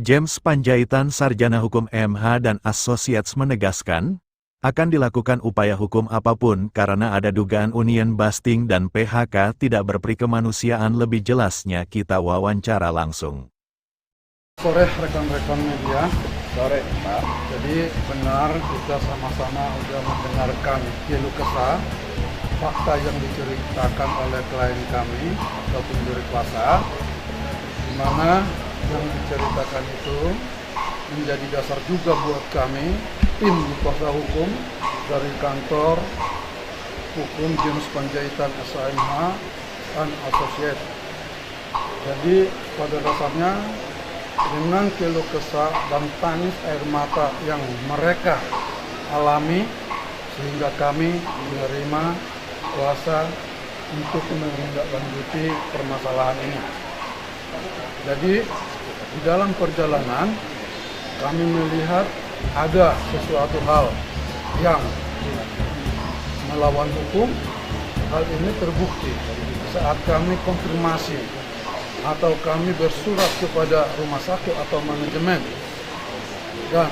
James Panjaitan, Sarjana Hukum MH dan Associates menegaskan, akan dilakukan upaya hukum apapun karena ada dugaan union busting dan PHK tidak berperi kemanusiaan. Lebih jelasnya kita wawancara langsung. Sore rekan-rekan media. Sore Pak. Jadi benar kita sama-sama sudah mendengarkan keluh kesah fakta yang diceritakan oleh klien kami ataupun juri kuasa, di mana yang diceritakan itu menjadi dasar juga buat kami tim kuasa hukum dari kantor hukum James Panjaitan SHMH dan Associates. Jadi pada dasarnya dengan keluh kesah dan tangis air mata yang mereka alami, sehingga kami menerima kuasa untuk menindaklanjuti permasalahan ini. Jadi di dalam perjalanan kami melihat ada sesuatu hal yang melawan hukum. Hal ini terbukti saat kami konfirmasi atau kami bersurat kepada rumah sakit atau manajemen, dan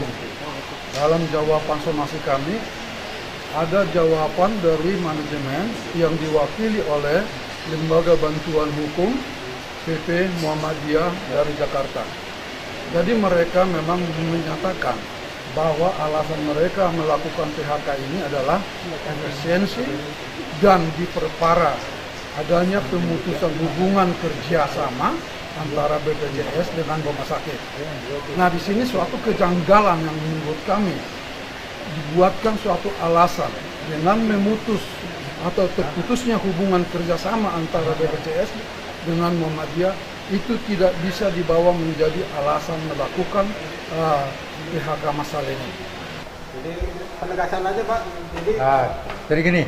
dalam jawaban somasi kami ada jawaban dari manajemen yang diwakili oleh Lembaga Bantuan Hukum PP Muhammadiyah dari Jakarta. Jadi mereka memang menyatakan bahwa alasan mereka melakukan PHK ini adalah efisiensi dan diperparah adanya pemutusan hubungan kerjasama antara BPJS dengan rumah sakit. Nah, di sini suatu kejanggalan yang menurut kami dibuatkan suatu alasan dengan memutus atau terputusnya hubungan kerjasama antara BPJS dengan Muhammadiyah itu tidak bisa dibawa menjadi alasan melakukan PHK massal ini. Jadi penegasan aja Pak. Jadi gini,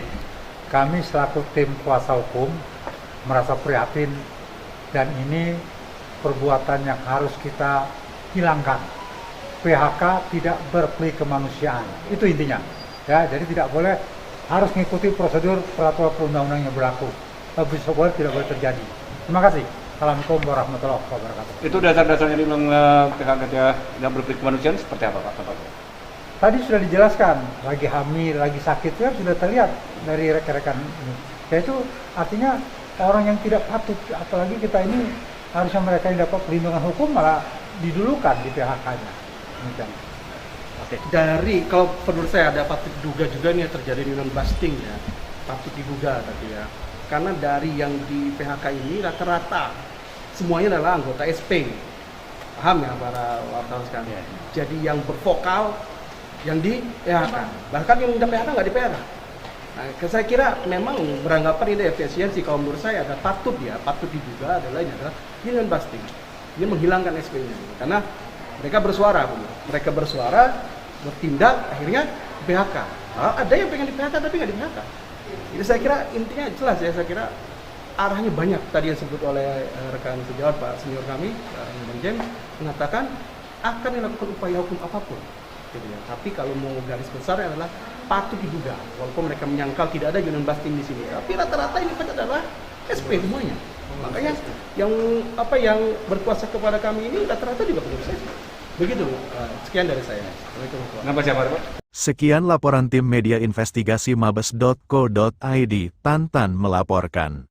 kami selaku tim kuasa hukum merasa prihatin dan ini perbuatan yang harus kita hilangkan. PHK tidak berperi kemanusiaan, itu intinya. Ya, jadi tidak boleh, harus mengikuti prosedur peraturan perundang-undang yang berlaku. Bisa boleh tidak boleh terjadi. Terima kasih. Assalamualaikum warahmatullahi wabarakatuh. Itu dasar-dasarnya dibilang PHK tidak berperi kemanusiaan seperti apa Pak? Tadi sudah dijelaskan, lagi hamil, lagi sakit, ya sudah terlihat dari rekan-rekan ini. Yaitu artinya orang yang tidak patut, apalagi kita ini harusnya mereka yang dapat perlindungan hukum malah didulukan di PHK-nya. Oke. Dari, kalau menurut saya ada patut diduga juga ini terjadi union busting ya, patut diduga tapi ya. Karena dari yang di PHK ini rata-rata semuanya adalah anggota SP. Paham ya para wartawan sekalian? Jadi yang bervokal yang di PHK, bahkan yang udah PHK nggak di PHK. Nah, saya kira memang beranggapan ini efisiensi. Kalau menurut saya ada patut diduga adalah ini adalah union busting. Ini menghilangkan SP-nya karena mereka bersuara, bertindak, akhirnya PHK. Ada yang pengen di PHK tapi nggak di PHK. Jadi saya kira intinya jelas ya, saya kira arahnya banyak. Tadi yang disebut oleh rekan sejawat Pak senior kami, Bang James, mengatakan akan dilakukan upaya hukum apapun. Gitu ya. Tapi kalau mau garis besar adalah patut diduga, walaupun mereka menyangkal tidak ada union busting di sini. Tapi rata-rata ini adalah SP semuanya. Makanya yang berkuasa kepada kami ini rata-rata juga pengurus SP. Begitu. Sekian dari saya. Nama siapa Pak? Sekian laporan tim media investigasi mabes.co.id, Tantan melaporkan.